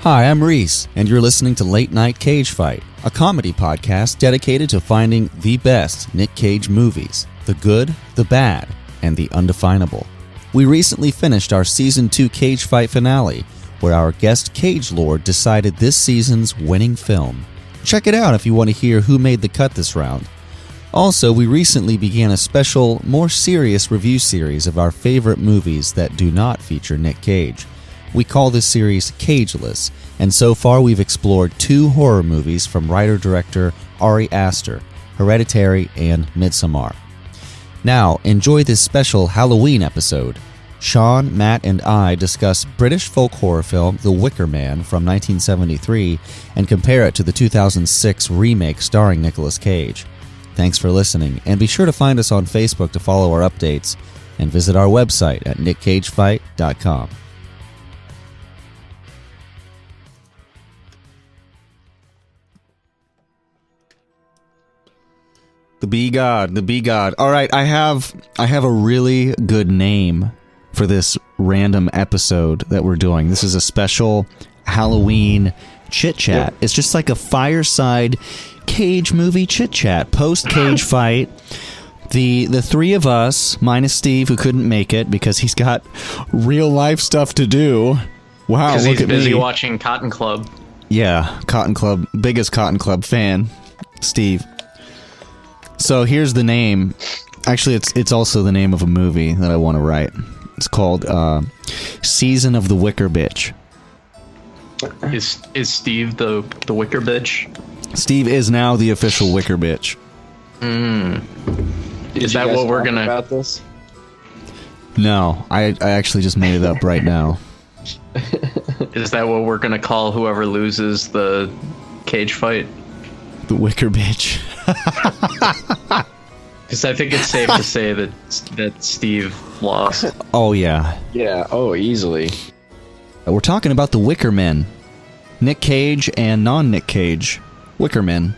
Hi, I'm Reese, and you're listening to Late Night Cage Fight, a comedy podcast dedicated to finding the best Nick Cage movies, the good, the bad, and the undefinable. We recently finished our Season 2 Cage Fight finale, where our guest Cage Lord decided this season's winning film. Check it out if you want to hear who made the cut this round. Also, we recently began a special, more serious review series of our favorite movies that do not feature Nick Cage. We call this series Cageless, and so far we've explored 2 horror movies from writer-director Ari Aster, Hereditary and Midsommar. Now, enjoy this special Halloween episode. Sean, Matt, and I discuss British folk horror film The Wicker Man from 1973 and compare it to the 2006 remake starring Nicolas Cage. Thanks for listening, and be sure to find us on Facebook to follow our updates, and visit our website at nickcagefight.com. The Bee God. All right, I have a really good name for this random episode that we're doing. This is a special Halloween chit chat. It's just like a fireside Cage movie chit chat, post Cage Fight. The three of us, minus Steve, who couldn't make it because he's got real life stuff to do. Wow, because he's busy me. Watching Cotton Club. Yeah, Cotton Club, biggest Cotton Club fan, Steve. So here's the name. Actually, it's also the name of a movie that I want to write. It's called Season of the Wicker Bitch. Is Steve the Wicker Bitch? Steve is now the official Wicker Bitch. Is that what we're gonna about this? No, I actually just made it up right now. Is that what we're gonna call whoever loses the cage fight? The Wicker Bitch. Because I think it's safe to say that Steve lost. Oh yeah. Yeah. Oh, easily. We're talking about the Wicker Men. Nick Cage and non-Nick Cage Wicker Men.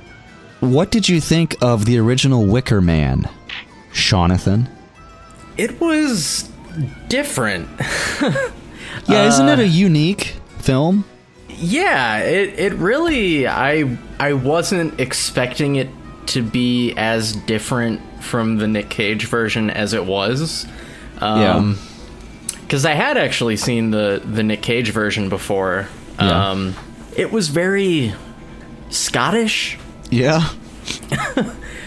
What did you think of the original Wicker Man, Jonathan? It was different. Yeah, isn't it a unique film? Yeah, it really, I wasn't expecting it to be as different from the Nick Cage version as it was. Yeah. Because I had actually seen the Nick Cage version before. Yeah. It was very Scottish. Yeah.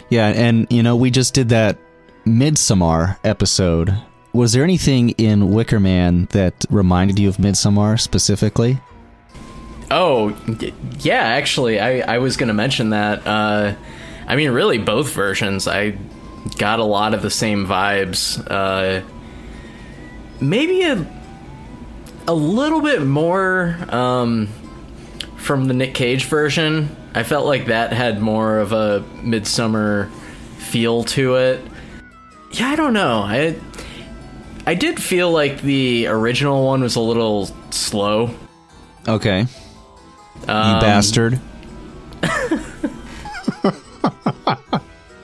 Yeah, and we just did that Midsommar episode. Was there anything in Wicker Man that reminded you of Midsommar specifically? Oh, yeah, actually, I was going to mention that. I mean, really, both versions, I got a lot of the same vibes. Maybe a little bit more from the Nick Cage version. I felt like that had more of a Midsommar feel to it. Yeah, I don't know. I did feel like the original one was a little slow. Okay. You bastard.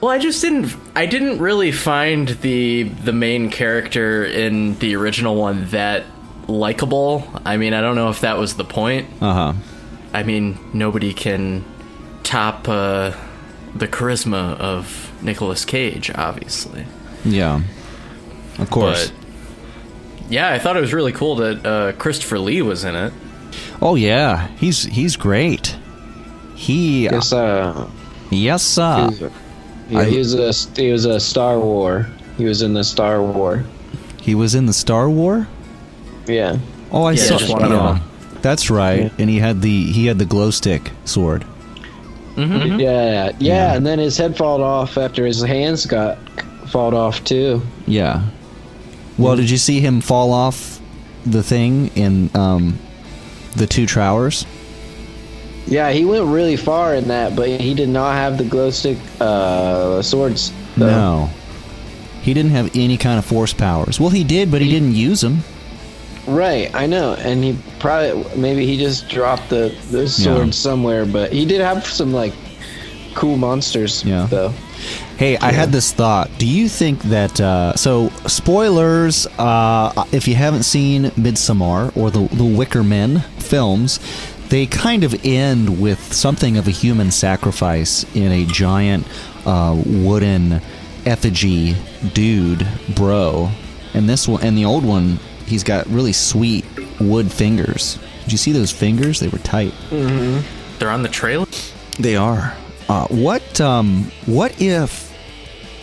Well, I didn't really find the main character in the original one that likable. I mean, I don't know if that was the point. Uh-huh. I mean, nobody can top the charisma of Nicolas Cage, obviously. Yeah. Of course. But, yeah, I thought it was really cool that Christopher Lee was in it. Oh yeah, he's great. Yes, Yes, sir. he was a Star War. He was in the Star War. He was in the Star War? Yeah. Oh, I saw. just one of them. That's right. Yeah. And he had the glow stick sword. Mm-hmm. Yeah, and then his head fall off after his hands got fall off too. Yeah. Well, did you see him fall off the thing in the 2 Trowers? Yeah, he went really far in that, but he did not have the glow stick swords. Though. No. He didn't have any kind of force powers. Well, he did, but he didn't use them. Right, I know, and he maybe he just dropped the sword somewhere, but he did have some like cool monsters. Yeah. Though. Hey, I had this thought. Do you think that, so spoilers, if you haven't seen Midsommar or the Wicker Men films, they kind of end with something of a human sacrifice in a giant wooden effigy dude, bro. And this one, and the old one, he's got really sweet wood fingers. Did you see those fingers? They were tight. Mm-hmm. They're on the trailer? They are. What if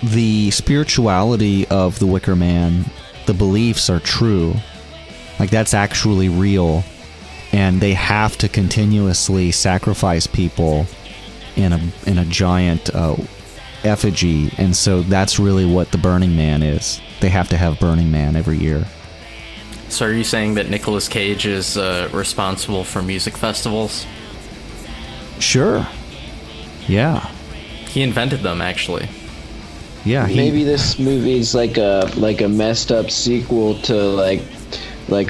the spirituality of the Wicker Man, the beliefs are true? Like that's actually real, and they have to continuously sacrifice people in a giant effigy, and so that's really what the Burning Man is. They have to have Burning Man every year. So are you saying that Nicolas Cage is responsible for music festivals? Sure. Yeah. He invented them, actually. Yeah. Maybe this movie is like a messed up sequel to like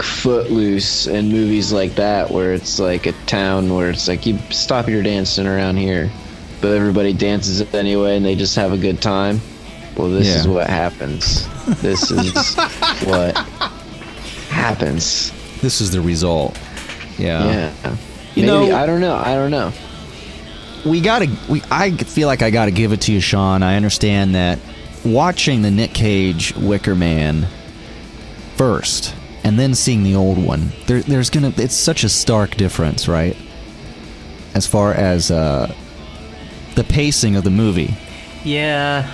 Footloose and movies like that, where it's like a town where it's like, you stop your dancing around here, but everybody dances anyway and they just have a good time. Well, this is what happens. This is what happens. This is the result. Yeah. Maybe, I don't know. I feel like I gotta give it to you, Sean. I understand that watching the Nick Cage Wicker Man first and then seeing the old one, it's such a stark difference, right? As far as the pacing of the movie. Yeah.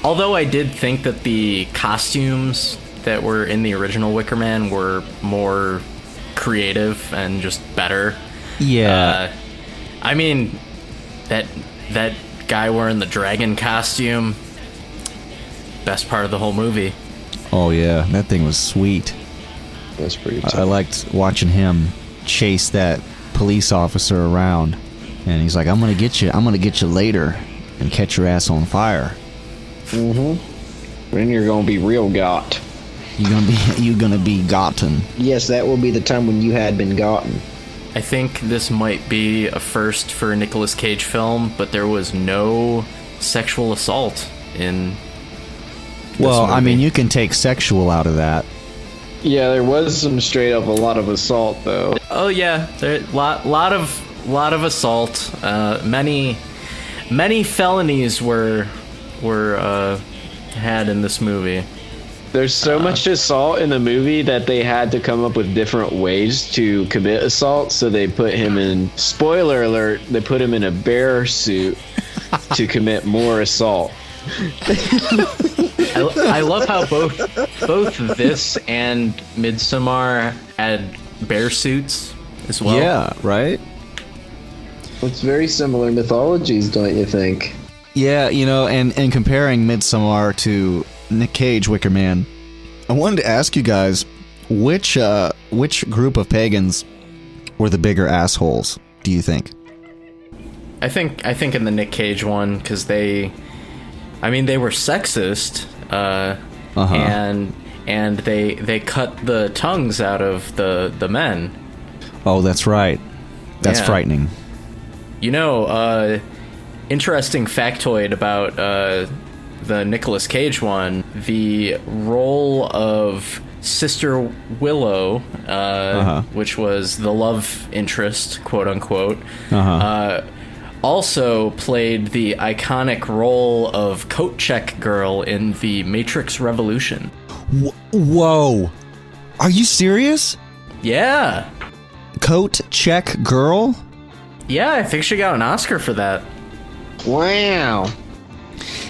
Although I did think that the costumes that were in the original Wicker Man were more creative and just better. Yeah. I mean, that guy wearing the dragon costume, best part of the whole movie. Oh yeah, that thing was sweet. That's pretty tough. I liked watching him chase that police officer around, and he's like, I'm gonna get you later and catch your ass on fire. Then you're gonna be real got. You gonna be gotten. Yes, that will be the time when you had been gotten. I think this might be a first for a Nicolas Cage film, but there was no sexual assault in this Well, movie. I mean, you can take sexual out of that. Yeah, there was some straight up a lot of assault though. Oh yeah, there lot of assault. Many felonies were had in this movie. There's so much assault in the movie that they had to come up with different ways to commit assault, so they put him in, spoiler alert, they put him in a bear suit to commit more assault. I love how both this and Midsommar had bear suits as well. Yeah, right? It's very similar mythologies, don't you think? Yeah, and comparing Midsommar to Nick Cage Wicker Man, I wanted to ask you guys which group of pagans were the bigger assholes, do you think? I think in the Nick Cage one, because they were sexist, and they cut the tongues out of the men. Oh, that's right. That's frightening. Interesting factoid about the Nicolas Cage one, the role of Sister Willow, which was the love interest, quote unquote, also played the iconic role of Coat Check Girl in The Matrix Revolution. Whoa. Are you serious? Yeah. Coat Check Girl? Yeah, I think she got an Oscar for that. Wow.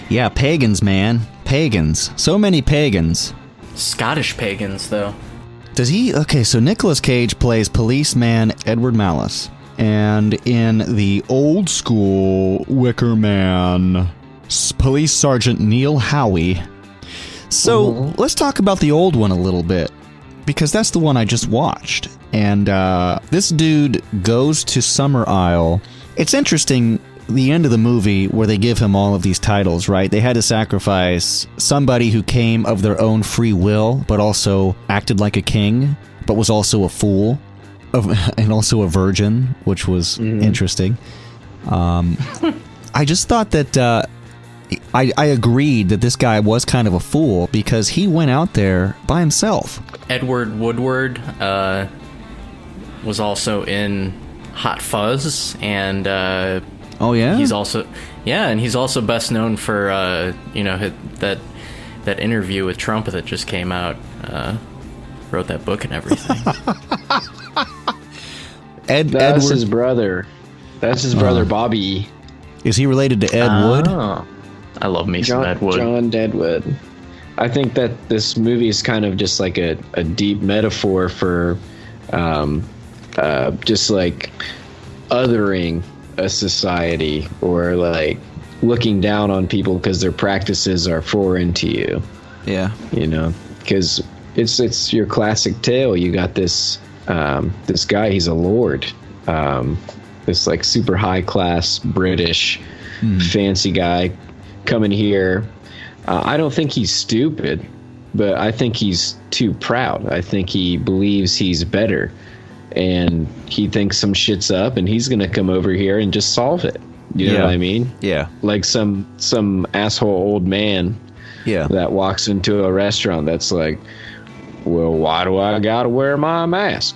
Yeah, pagans, man. Pagans. So many pagans. Scottish pagans, though. Does he? Okay, so Nicolas Cage plays policeman Edward Malice. And in the old school Wicker Man, Police Sergeant Neil Howie. So let's talk about the old one a little bit, because that's the one I just watched. And this dude goes to Summer Isle. It's interesting, the end of the movie where they give him all of these titles, right? They had to sacrifice somebody who came of their own free will, but also acted like a king, but was also a fool, and also a virgin, which was interesting. I just thought that I agreed that this guy was kind of a fool because he went out there by himself. Edward Woodward was also in Hot Fuzz, and oh yeah, he's also best known for that interview with Trump that just came out. Wrote that book and everything. That's his brother. That's his brother, Bobby. Is he related to Ed Wood? I love me some Ed Wood. John Deadwood. I think that this movie is kind of just like a deep metaphor for just like othering a society, or like looking down on people because their practices are foreign to you. Yeah. You know, because it's your classic tale. You got this this guy, he's a lord, this like super high class British fancy guy coming here. I don't think he's stupid, but I think he's too proud. I think he believes he's better, and he thinks some shit's up, and he's gonna come over here and just solve it. You know what I mean? Yeah. Like some asshole old man that walks into a restaurant that's like, well, why do I gotta wear my mask?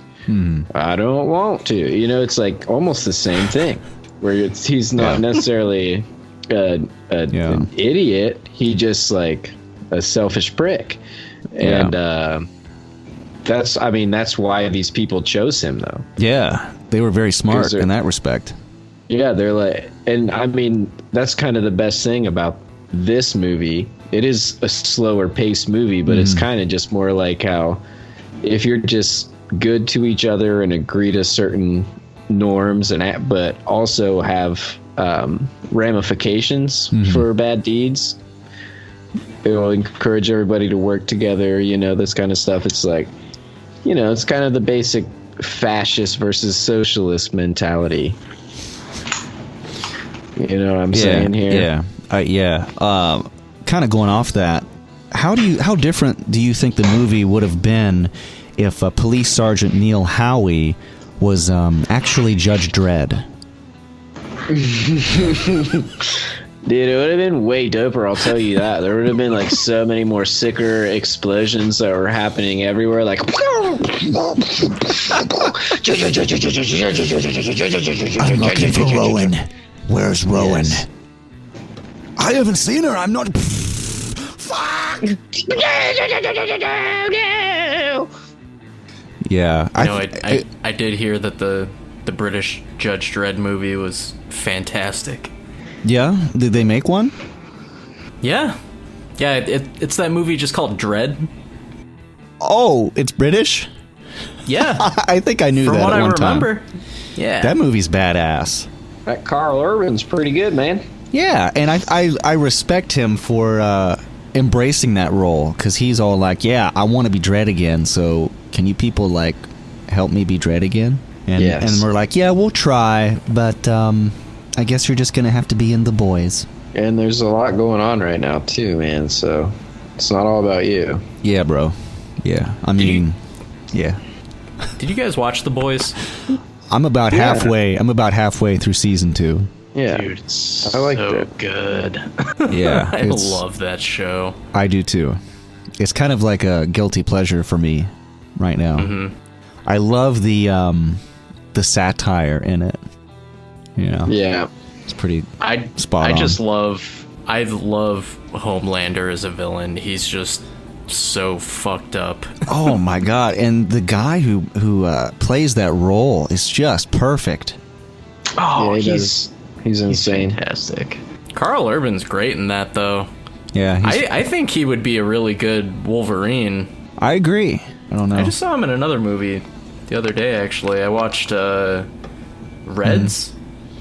I don't want to. You know, it's like almost the same thing, where he's not necessarily an idiot. He just like a selfish prick. And that's why these people chose him, though. Yeah, they were very smart in that respect. Yeah, they're like, and I mean, that's kind of the best thing about this movie. It is a slower paced movie, but it's kind of just more like how if you're just good to each other and agree to certain norms but also have ramifications for bad deeds, it will encourage everybody to work together, you know, this kind of stuff. It's like, you know, it's kind of the basic fascist versus socialist mentality. You know what I'm saying here? Kind of going off that, how different do you think the movie would have been if Police Sergeant Neil Howie was actually Judge Dredd? Dude, it would have been way doper, I'll tell you that. There would have been like so many more sicker explosions that were happening everywhere, like I'm looking for Rowan. Where's Rowan? Yes. I haven't seen her. I'm not. Fuck! Yeah, I did hear that the British Judge Dredd movie was fantastic. Yeah, did they make one? Yeah, it's that movie just called Dredd. Oh, it's British? Yeah, I think I knew that at one time. From what I remember. Yeah, that movie's badass. That Carl Urban's pretty good, man. Yeah, and I respect him for embracing that role, because he's all like, yeah, I want to be Dredd again, so can you people like help me be Dredd again? And we're like, yeah, we'll try, but I guess you're just gonna have to be in The Boys. And there's a lot going on right now too, man, so it's not all about you. Yeah, bro. Yeah, I mean, yeah. Did you guys watch The Boys? I'm about halfway through season 2. Yeah, dude, it's I like so it. Good. Yeah, I love that show. I do too. It's kind of like a guilty pleasure for me right now. I love the satire in it. You know? Yeah, it's pretty spot on. I love Homelander as a villain. He's just so fucked up. Oh my god! And the guy who plays that role is just perfect. Oh, yeah, he's insane. He's fantastic. Carl Urban's great in that, though. Yeah, I think he would be a really good Wolverine. I agree. I don't know. I just saw him in another movie the other day, actually. I watched Reds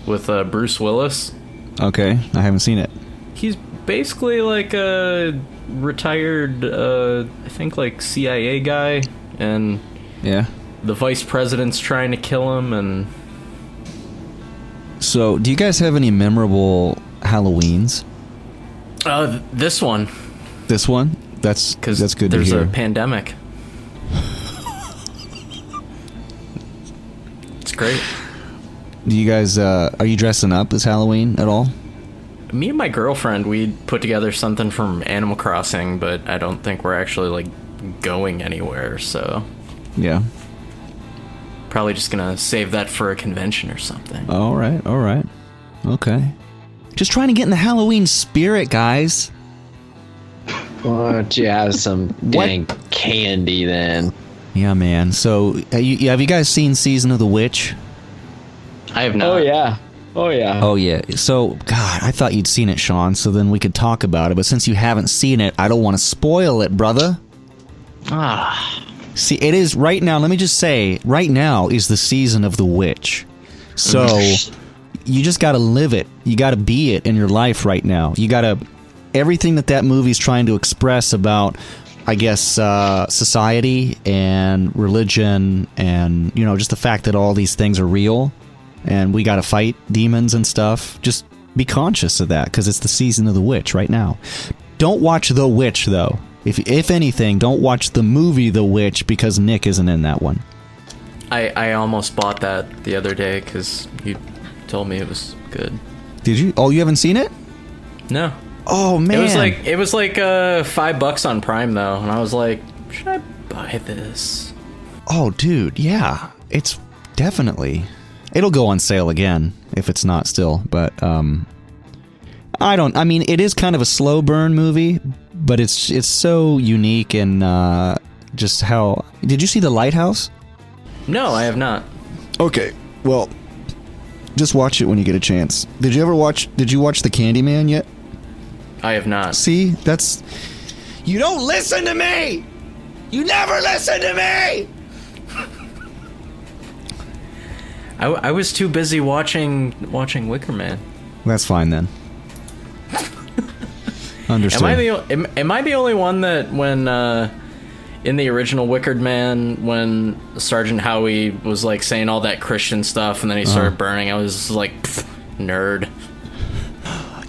with Bruce Willis. Okay, I haven't seen it. He's basically like a retired, I think, like CIA guy, and the vice president's trying to kill him, and... So, do you guys have any memorable Halloweens? This one. This one? That's good to hear. There's a pandemic. It's great. Do you guys, are you dressing up as Halloween at all? Me and my girlfriend, we put together something from Animal Crossing, but I don't think we're actually like going anywhere, so Yeah. probably just gonna save that for a convention or something. All right. Okay. Just trying to get in the Halloween spirit, guys. Why don't you have some dang candy then? Yeah, man. So, have you guys seen Season of the Witch? I have not. Oh yeah. Oh, yeah. So, God, I thought you'd seen it, Sean, so then we could talk about it. But since you haven't seen it, I don't want to spoil it, brother. See, it is right now, let me just say, right now is the Season of the Witch. So, you just got to live it. You got to be it in your life right now. You got to... Everything that movie's trying to express about, I guess, society and religion and, just the fact that all these things are real and we got to fight demons and stuff. Just be conscious of that because it's the Season of the Witch right now. Don't watch The Witch, though. If anything, don't watch the movie The Witch because Nick isn't in that one. I almost bought that the other day because you told me it was good. Did you? Oh, you haven't seen it? No. Oh, man. It was like $5 on Prime, though, and I was like, should I buy this? Oh, dude, yeah. It's definitely... It'll go on sale again, if it's not still, but, I mean, it is kind of a slow burn movie, but it's so unique and, just how... Did you see The Lighthouse? No, I have not. Okay, well, just watch it when you get a chance. Did you watch The Candyman yet? I have not. See, that's... You don't listen to me! You never listen to me! I was too busy watching Wicker Man. That's fine then. Understood. Am I the only one that when in the original Wickered Man, when Sergeant Howie was like saying all that Christian stuff and then he started burning, I was like, nerd.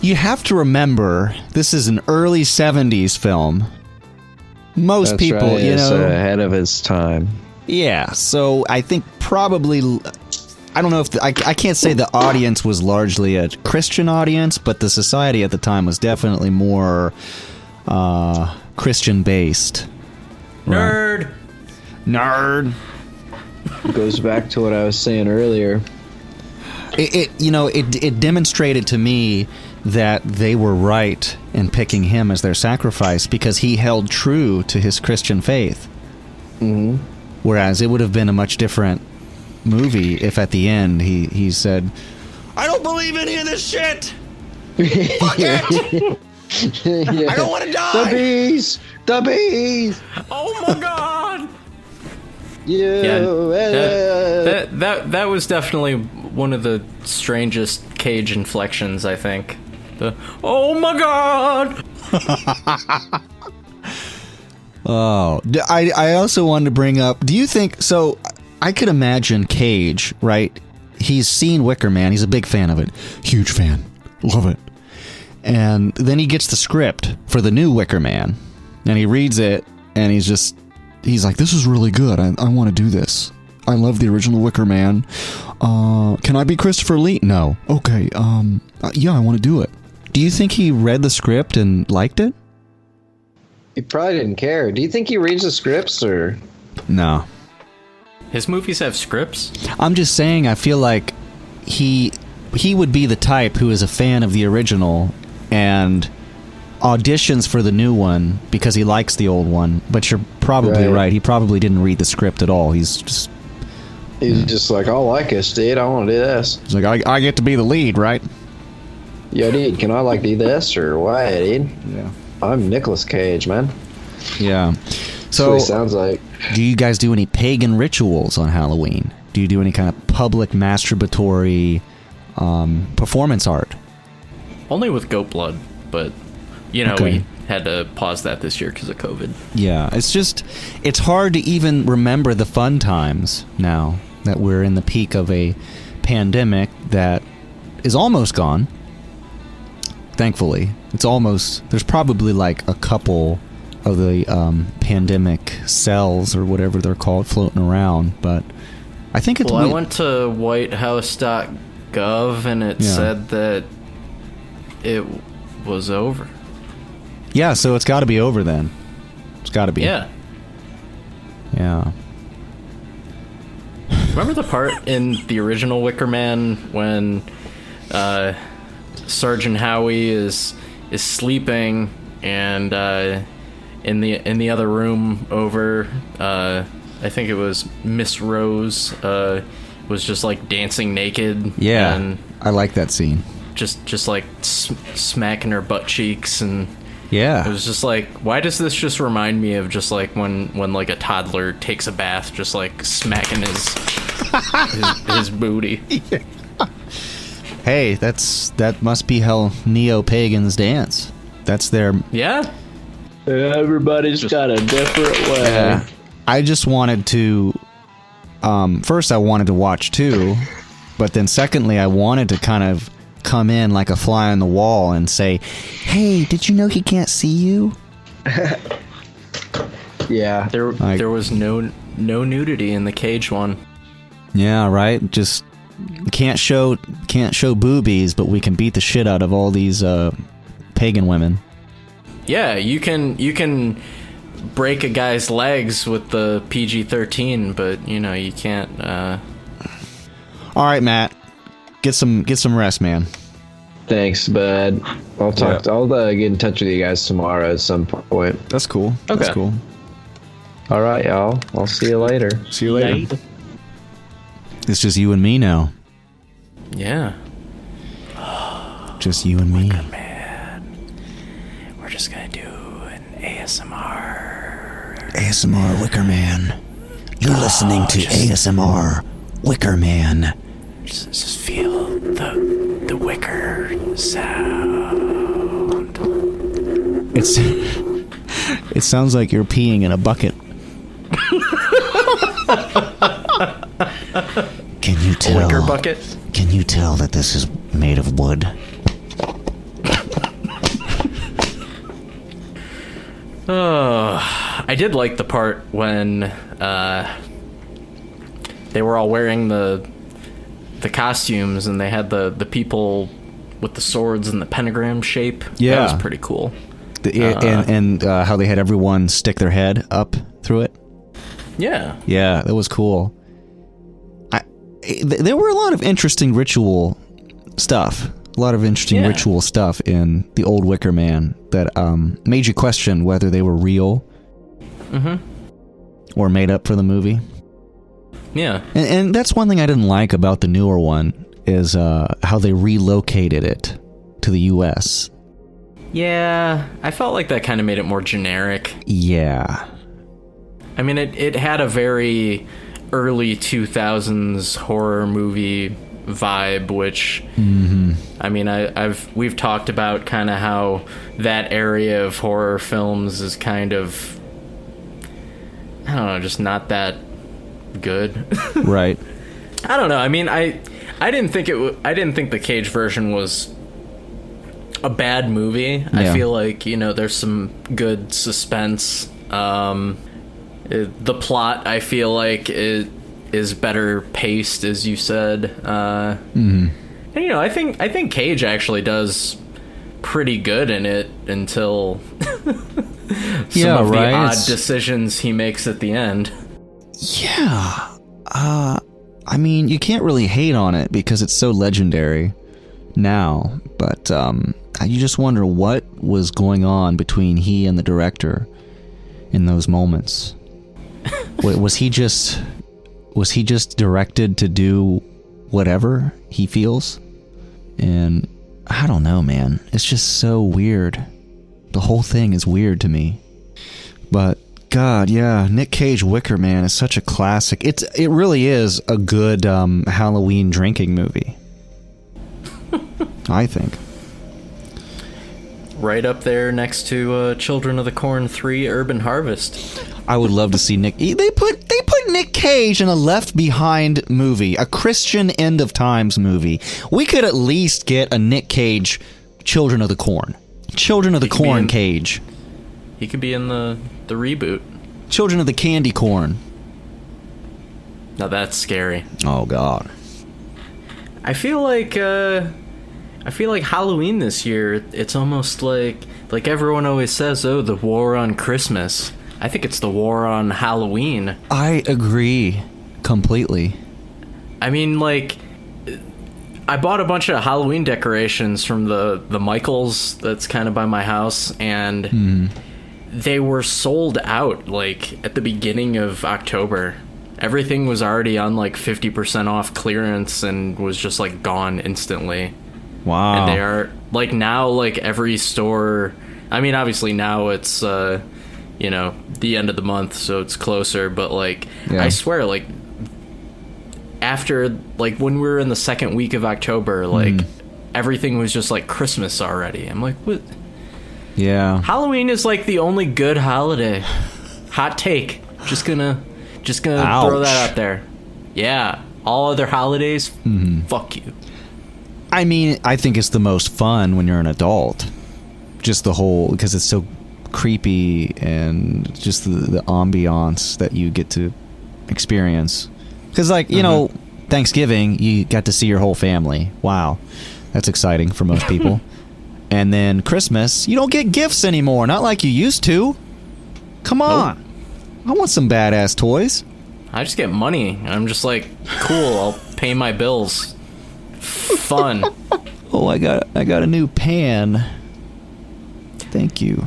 You have to remember, this is an early 70s film. Most That's people, right, it's ahead of its time. Yeah, so I think probably... I don't know if... I can't say the audience was largely a Christian audience, but the society at the time was definitely more Christian-based. Nerd! Nerd! Goes back to what I was saying earlier. It demonstrated to me that they were right in picking him as their sacrifice because he held true to his Christian faith. Mm-hmm. Whereas it would have been a much different movie if at the end he said, I don't believe any of this shit! Fuck it! Yeah. I don't want to die! The bees! Oh my god! Yeah, that was definitely one of the strangest Cage inflections, I think. Oh my god! Oh, I also wanted to bring up, do you think, so I could imagine Cage, right? He's seen Wicker Man, he's a big fan of it. Huge fan. Love it. And then he gets the script for the new Wicker Man, and he reads it, and he's like, this is really good. I want to do this. I love the original Wicker Man. Can I be Christopher Lee? No. Okay, yeah, I want to do it. Do you think he read the script and liked it? He probably didn't care. Do you think he reads the scripts or? No. His movies have scripts? I'm just saying, I feel like he would be the type who is a fan of the original and auditions for the new one because he likes the old one. But you're probably right. He probably didn't read the script at all. He's just like, I like this, dude. I want to do this. He's like, I get to be the lead, right? Yo, dude, can I do this or what, dude? Yeah. I'm Nicolas Cage, man. Yeah. That's So what he sounds like. do you guys do any pagan rituals on Halloween? Do you do any kind of public masturbatory performance art? Only with goat blood, but, Okay. we had to pause that this year because of COVID. Yeah, it's hard to even remember the fun times now that we're in the peak of a pandemic that is almost gone. Thankfully, there's probably like a couple of the pandemic cells or whatever they're called floating around, but I think it's... Well, I went to whitehouse.gov and it said that it was over. Yeah, so it's got to be over then. It's got to be. Yeah. Yeah. Remember the part in the original Wicker Man when Sergeant Howie is sleeping and in the other room over, I think it was Miss Rose was just like dancing naked. Yeah, and I like that scene. Just like smacking her butt cheeks, and yeah, it was just like, why does this just remind me of just like when like a toddler takes a bath, just like smacking his booty. Yeah. Hey, that must be how neo-pagans dance. That's their... Yeah. Everybody's got a different way. Yeah. I just wanted to... first, I wanted to watch 2, but then secondly, I wanted to kind of come in like a fly on the wall and say, hey, did you know he can't see you? Yeah. There was no nudity in the Cage one. Yeah, right? Just can't show boobies, but we can beat the shit out of all these pagan women. Yeah, you can break a guy's legs with the PG-13, but you can't. All right, Matt, get some rest, man. Thanks, bud. I'll talk. I'll get in touch with you guys tomorrow at some point. That's cool. Okay. That's cool. All right, y'all. I'll see you later. See you later. It's just you and me now. Yeah. Just you and me. Wicker Man. We're just gonna do an ASMR. ASMR Wicker Man. You're listening to ASMR Wicker Man. Just feel the wicker sound. It sounds like you're peeing in a bucket. Can you tell? A wicker bucket? Can you tell that this is made of wood? I did like the part when they were all wearing the costumes and they had the people with the swords and the pentagram shape. Yeah. That was pretty cool. And how they had everyone stick their head up through it. Yeah. Yeah, that was cool. There were a lot of interesting ritual stuff. A lot of interesting ritual stuff in the old Wicker Man that made you question whether they were real or made up for the movie. Yeah. And that's one thing I didn't like about the newer one is how they relocated it to the U.S. Yeah, I felt like that kind of made it more generic. Yeah. I mean, it had a very early 2000s horror movie vibe, which I mean, we've talked about kind of how that area of horror films is kind of, I don't know, just not that good. Right. I don't know. I mean, I didn't think the Cage version was a bad movie. Yeah. I feel like, there's some good suspense. The plot, I feel like, is better paced, as you said. And I think Cage actually does pretty good in it until some of the odd decisions he makes at the end. Yeah. I mean, you can't really hate on it because it's so legendary now, but you just wonder what was going on between he and the director in those moments. Was he just directed to do whatever he feels? And I don't know, man. It's just so weird. The whole thing is weird to me. But God, yeah, Nick Cage Wicker Man is such a classic. It really is a good Halloween drinking movie. I think. Right up there next to Children of the Corn 3 Urban Harvest. I would love to see Nick. They put Nick Cage in a Left Behind movie, a Christian End of Times movie. We could at least get a Nick Cage Children of the Corn. Children of the Corn Cage. He could be in the reboot. Children of the Candy Corn. Now that's scary. Oh God. I feel like I feel like Halloween this year, it's almost like everyone always says, oh, the war on Christmas. I think it's the war on Halloween. I agree completely. I mean, like, I bought a bunch of Halloween decorations from the Michaels that's kind of by my house, and they were sold out, like, at the beginning of October. Everything was already on, like, 50% off clearance and was just, like, gone instantly. Wow. And they are, like, now, like, every store... I mean, obviously now it's, the end of the month, so it's closer, but, like, yeah. I swear, like, after, like, when we were in the second week of October, like, everything was just, like, Christmas already. I'm like, what? Yeah. Halloween is, like, the only good holiday. Hot take. Just gonna throw that out there. Yeah. All other holidays, fuck you. I mean, I think it's the most fun when you're an adult. Just the whole, because it's so creepy and just the ambiance that you get to experience. Because, like, you know, Thanksgiving, you got to see your whole family. Wow. That's exciting for most people. And then Christmas, you don't get gifts anymore. Not like you used to. Come on. Nope. I want some badass toys. I just get money. I'm just like, cool, I'll pay my bills. Fun. Oh, I got a new pan. Thank you.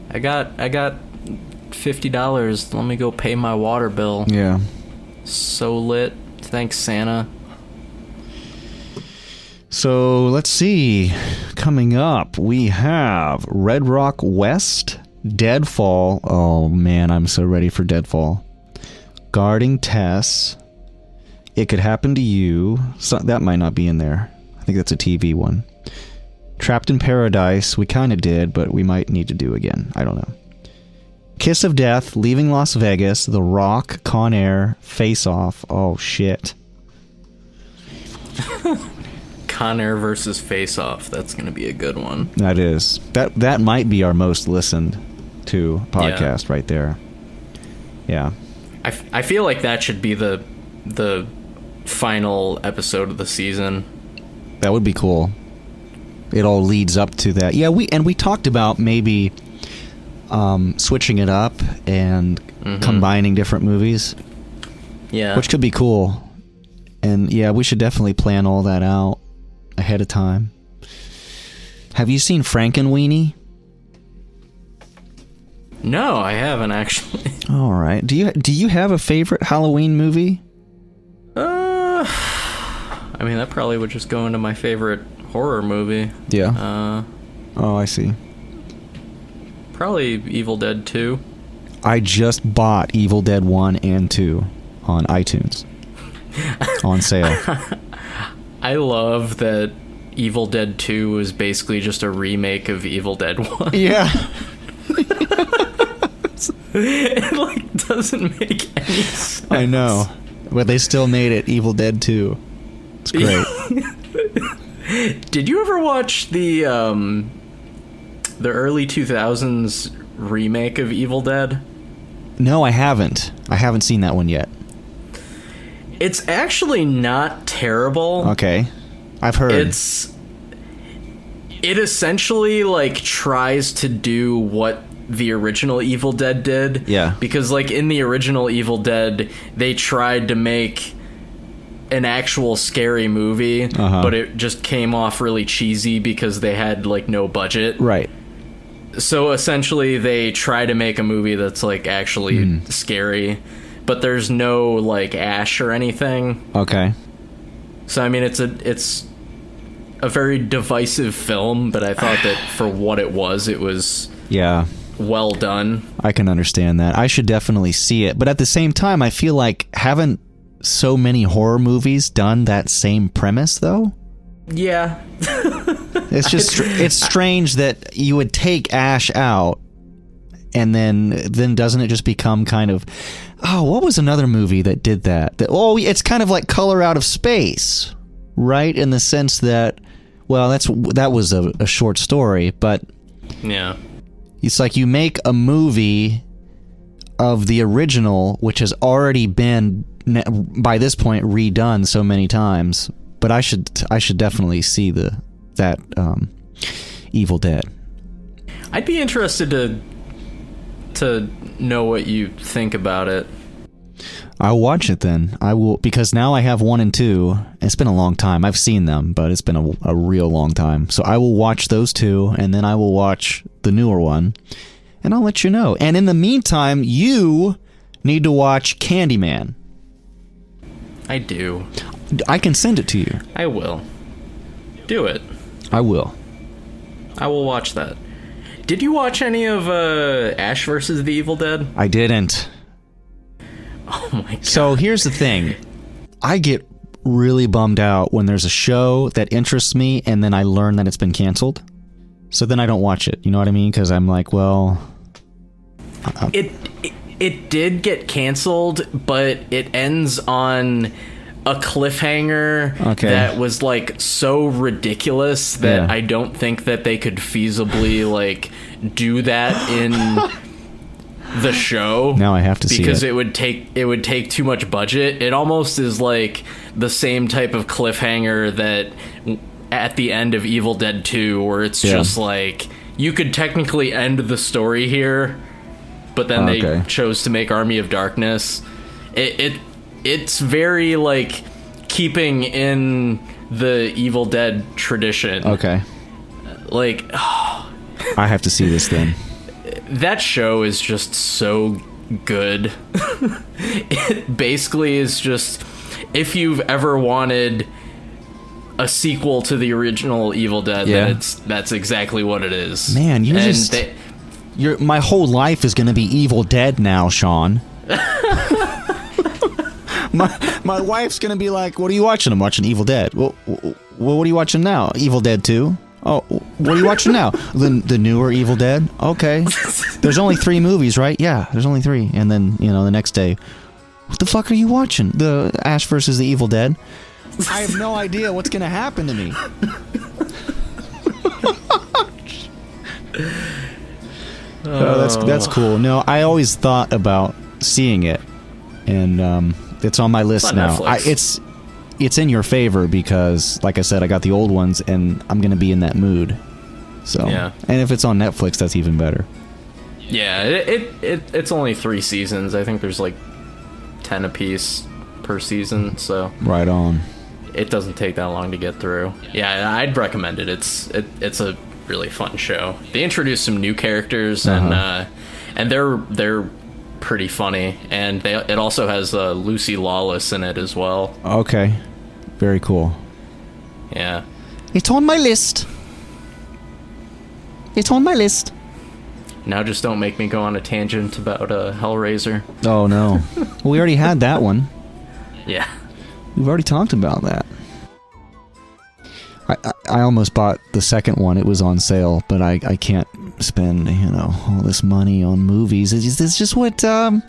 I got $50. Let me go pay my water bill. Yeah. So lit. Thanks, Santa. So let's see. Coming up, we have Red Rock West, Deadfall. Oh man, I'm so ready for Deadfall. Guarding Tess. It Could Happen to You. So, that might not be in there. I think that's a TV one. Trapped in Paradise. We kind of did, but we might need to do again. I don't know. Kiss of Death, Leaving Las Vegas, The Rock, Con Air, Face Off. Oh shit. Con Air versus Face Off. That's going to be a good one. That is. That might be our most listened to podcast right there. Yeah. I feel like that should be the final episode of the season. That would be cool. It all leads up to that. Yeah, we talked about maybe switching it up and combining different movies. Yeah. Which could be cool. And yeah, we should definitely plan all that out ahead of time. Have you seen Frankenweenie? No, I haven't actually. All right. Do you have a favorite Halloween movie? I mean, that probably would just go into my favorite horror movie. Yeah. Oh, I see. Probably Evil Dead 2. I just bought Evil Dead 1 and 2 on iTunes. On sale. I love that Evil Dead 2 was basically just a remake of Evil Dead 1. Yeah. It, like, doesn't make any sense. I know. But they still made it Evil Dead 2. It's great. Did you ever watch the early 2000s remake of Evil Dead? No, I haven't. I haven't seen that one yet. It's actually not terrible. Okay. I've heard. It essentially, like, tries to do what the original Evil Dead did. Yeah. Because, like, in the original Evil Dead, they tried to make an actual scary movie, but it just came off really cheesy because they had, like, no budget. Right. So essentially they try to make a movie that's, like, actually scary, but there's no, like, ash or anything. Okay. So I mean, it's a very divisive film, but I thought that for what it was well done. I can understand that. I should definitely see it, but at the same time, I feel like haven't so many horror movies done that same premise though? Yeah. It's just it's strange that you would take Ash out and then doesn't it just become kind of, oh, what was another movie that did that? It's kind of like Color Out of Space, right? In the sense that, well, that was a short story, but yeah, it's like you make a movie of the original, which has already been by this point redone so many times But I should definitely see that Evil Dead. I'd be interested to know what you think about it. I'll watch it then. I will, because now I have 1 and 2. It's been a long time. I've seen them, but it's been a real long time. So I will watch those 2, and then I will watch the newer one, and I'll let you know. And in the meantime, you need to watch Candyman. I do. I can send it to you. I will. Do it. I will. I will watch that. Did you watch any of Ash versus the Evil Dead? I didn't. Oh my god. So here's the thing. I get really bummed out when there's a show that interests me and then I learn that it's been canceled. So then I don't watch it. You know what I mean? Because I'm like, well... It did get canceled, but it ends on a cliffhanger that was like so ridiculous that I don't think that they could feasibly like do that in the show. Now I have to see it. Because it would take too much budget. It almost is like the same type of cliffhanger that at the end of Evil Dead 2 where it's just like you could technically end the story here, but then they chose to make Army of Darkness. It's very like keeping in the Evil Dead tradition. Okay. Like I have to see this then. That show is just so good. It basically is just, if you've ever wanted a sequel to the original Evil Dead, then that's exactly what it is. Man, my whole life is going to be Evil Dead now, Sean. my wife's going to be like, what are you watching? I'm watching Evil Dead. Well, what are you watching now? Evil Dead 2? Oh, what are you watching now? The newer Evil Dead? Okay. There's only 3 movies, right? Yeah, there's only 3. And then, the next day, what the fuck are you watching? The Ash versus the Evil Dead? I have no idea what's going to happen to me. That's cool. No, I always thought about seeing it, and it's on my list now. It's in your favor because, like I said, I got the old ones, and I'm going to be in that mood. So, and if it's on Netflix, that's even better. Yeah, it's only 3 seasons. I think there's like 10 apiece per season, so right on. It doesn't take that long to get through. Yeah, I'd recommend it. It's a really fun show. They introduce some new characters, and they're pretty funny, and it also has Lucy Lawless in it as well. Okay, very cool. Yeah, it's on my list. It's on my list. Now just don't make me go on a tangent about Hellraiser. Oh no, well, we already had that one. Yeah, we've already talked about that. I almost bought the second one. It was on sale, but I can't spend all this money on movies. It's just what I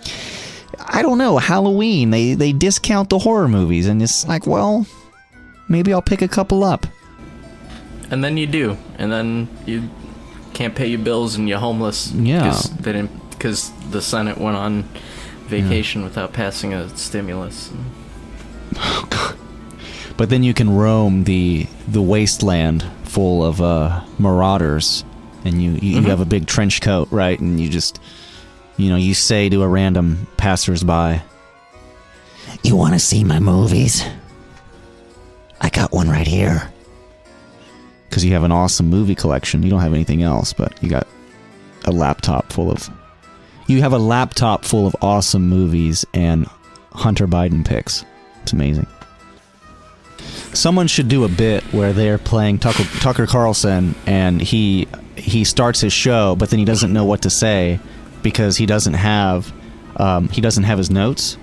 don't know. Halloween, they discount the horror movies, and it's like, well, maybe I'll pick a couple up. And then you do, and then you can't pay your bills and you're homeless. Yeah, because the Senate went on vacation without passing a stimulus. Oh God. But then you can roam the wasteland full of marauders, and you have a big trench coat, right? And you just, you say to a random passersby, "You want to see my movies? I got one right here." Because you have an awesome movie collection. You don't have anything else, but you got a laptop full of... You have a laptop full of awesome movies and Hunter Biden pics. It's amazing. Someone should do a bit where they're playing Tucker Carlson, and he starts his show, but then he doesn't know what to say because he doesn't have his notes,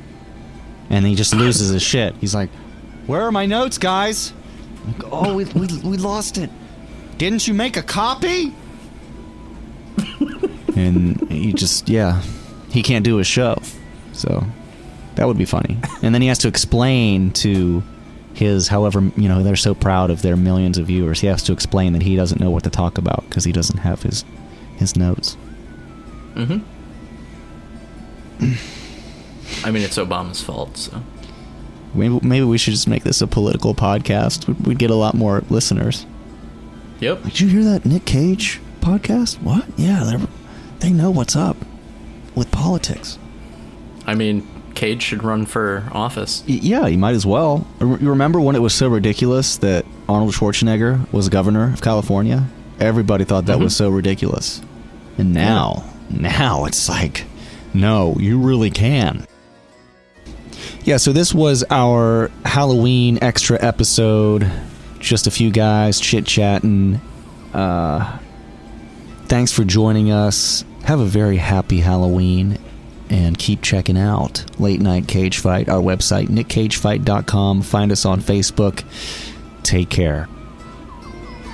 and he just loses his shit. He's like, "Where are my notes, guys?" I'm like, "Oh, we lost it. Didn't you make a copy?" And he just he can't do his show, so that would be funny. And then he has to explain to his, however, they're so proud of their millions of viewers, he has to explain that he doesn't know what to talk about because he doesn't have his notes. I mean, it's Obama's fault, so. Maybe we should just make this a political podcast. We'd get a lot more listeners. Yep. Did you hear that Nick Cage podcast? What? Yeah, they know what's up with politics. I mean, Cage should run for office. Yeah, you might as well. You remember when it was so ridiculous that Arnold Schwarzenegger was governor of California? Everybody thought that was so ridiculous. And now it's like, no, you really can. Yeah, so this was our Halloween extra episode. Just a few guys chit-chatting. Thanks for joining us. Have a very happy Halloween. And keep checking out Late Night Cage Fight, our website, nickcagefight.com. Find us on Facebook. Take care.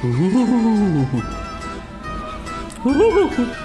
Ooh. Ooh.